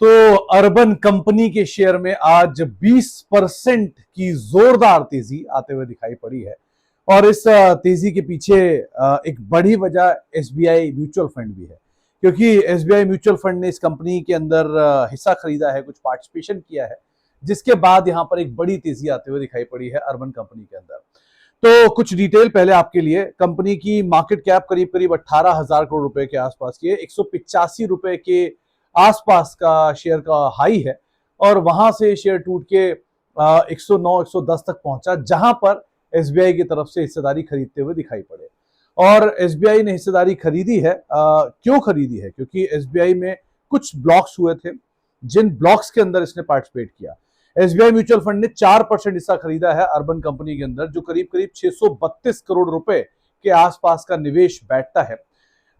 तो urban company के share में आज 20% की जोरदार तेजी आते हुए दिखाई पड़ी है और इस तेजी के पीछे एक बड़ी वजह एसबीआई म्यूचुअल फंड भी है, क्योंकि एसबीआई म्यूचुअल फंड ने इस कंपनी के अंदर हिस्सा खरीदा है, कुछ पार्टिसिपेशन किया है, जिसके बाद यहां पर एक बड़ी तेजी आते हुए दिखाई पड़ी है अर्बन कंपनी के अंदर। तो कुछ डिटेल पहले आपके लिए। कंपनी की मार्केट कैप करीब करीब 18,000 करोड़ रुपए के आसपास की है, 185 रुपए के आसपास का शेयर का हाई है और वहां से शेयर टूट के 109 110 तक पहुंचा, जहां पर एसबीआई की तरफ से हिस्सेदारी खरीदते हुए दिखाई पड़े। और एसबीआई ने हिस्सेदारी खरीदी है, क्यों खरीदी है? क्योंकि एसबीआई में कुछ ब्लॉक्स हुए थे, जिन ब्लॉक्स के अंदर इसने पार्टिसिपेट किया। एसबीआई म्यूचुअल फंड ने 4% हिस्सा खरीदा है अर्बन कंपनी के अंदर, जो करीब करीब 632 करोड़ रुपए के आसपास का निवेश बैठता है।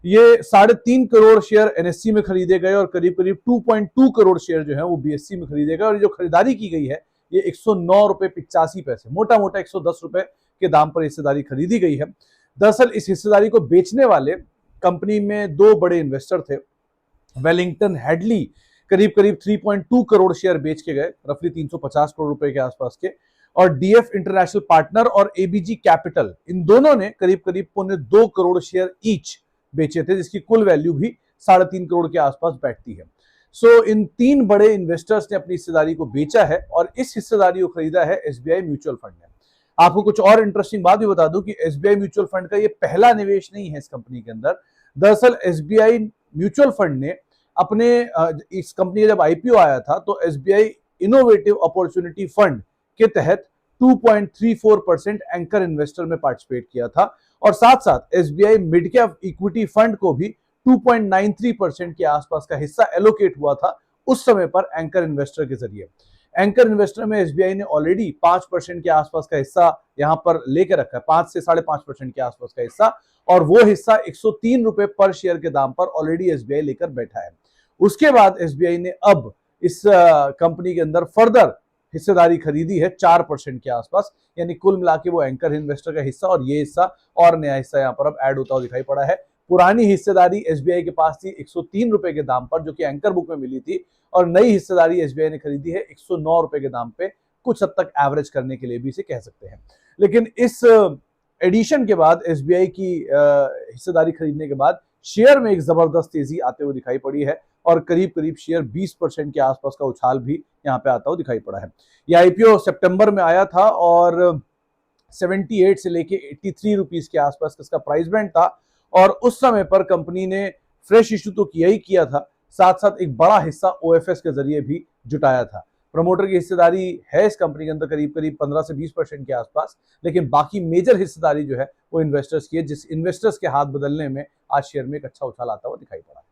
ये 3.5 करोड़ शेयर एनएससी में खरीदे गए और करीब करीब 2.2 करोड़ शेयर जो है वो बीएससी में खरीदे गए और जो खरीदारी की गई है ये 109 रुपए 85 पैसे, मोटा मोटा 110 रुपए के दाम पर हिस्सेदारी खरीदी गई है। दरअसल इस हिस्सेदारी को बेचने वाले कंपनी में दो बड़े इन्वेस्टर थे। वेलिंगटन हेडली करीब करीब 3.2 करोड़ शेयर बेच के गए, रफली 350 करोड़ रुपए के आसपास के, और डीएफ इंटरनेशनल पार्टनर और एबीजी कैपिटल, इन दोनों ने करीब करीब 2.25 करोड़ शेयर ईच बेचे थे, जिसकी कुल वैल्यू भी 3.5 करोड़ के आसपास बैठती है। सो इन तीन बड़े इन्वेस्टर्स ने अपनी हिस्सेदारी को बेचा है और इस हिस्सेदारी को खरीदा है एसबीआई म्यूचुअल फंड ने। आपको कुछ और इंटरेस्टिंग बात भी बता दूं कि एसबीआई म्यूचुअल फंड का ये पहला निवेश नहीं है इस कंपनी के अंदर। दरअसल एसबीआई म्यूचुअल फंड ने अपने इस कंपनी का जब आईपीओ आया था तो एसबीआई इनोवेटिव अपॉर्चुनिटी फंड के तहत 2.34% एंकर इन्वेस्टर में पार्टिसिपेट किया था और साथ साथ SBI mid cap equity fund को भी 2.93% के आसपास का हिस्सा एलोकेट हुआ था उस समय पर एंकर इन्वेस्टर के जरिए। एंकर इन्वेस्टर में एसबीआई ने ऑलरेडी 5% के आसपास का हिस्सा यहां पर लेकर रखा है, 5 से 5.5% के आसपास का हिस्सा, और वो हिस्सा 103 रुपए पर शेयर के दाम पर ऑलरेडी एसबीआई लेकर बैठा है। उसके बाद एसबीआई ने अब इस कंपनी के अंदर फर्दर हिस्सेदारी खरीदी है 4% के आसपास, यानी कुल मिला के वो एंकर इन्वेस्टर का हिस्सा और ये हिस्सा और नया हिस्सा यहाँ पर अब ऐड होता हुआ दिखाई पड़ा है। पुरानी हिस्सेदारी एसबीआई के पास थी 103 रुपए के दाम पर, जो कि एंकर बुक में मिली थी, और नई हिस्सेदारी एसबीआई ने खरीदी है 109 रुपए के दाम पे, कुछ हद तक एवरेज करने के लिए भी इसे कह सकते हैं। लेकिन इस एडिशन के बाद, एसबीआई की हिस्सेदारी खरीदने के बाद शेयर में एक जबरदस्त तेजी आते हुए दिखाई पड़ी है और करीब करीब शेयर 20% के आसपास का उछाल भी यहाँ पे आता हुआ दिखाई पड़ा है। यह आईपीओ सितंबर में आया था और 78 से लेके 83 रुपीस के आसपास का इसका प्राइस बैंड था और उस समय पर कंपनी ने फ्रेश इशू तो किया ही किया था, साथ साथ एक बड़ा हिस्सा ओएफएस के जरिए भी जुटाया था। प्रमोटर की हिस्सेदारी है इस कंपनी के अंदर करीब करीब 15 से 20% के आसपास, लेकिन बाकी मेजर हिस्सेदारी जो है वो इन्वेस्टर्स की है, जिस इन्वेस्टर्स के हाथ बदलने में आज शेयर में एक अच्छा उछाल आता हुआ दिखाई पड़ा।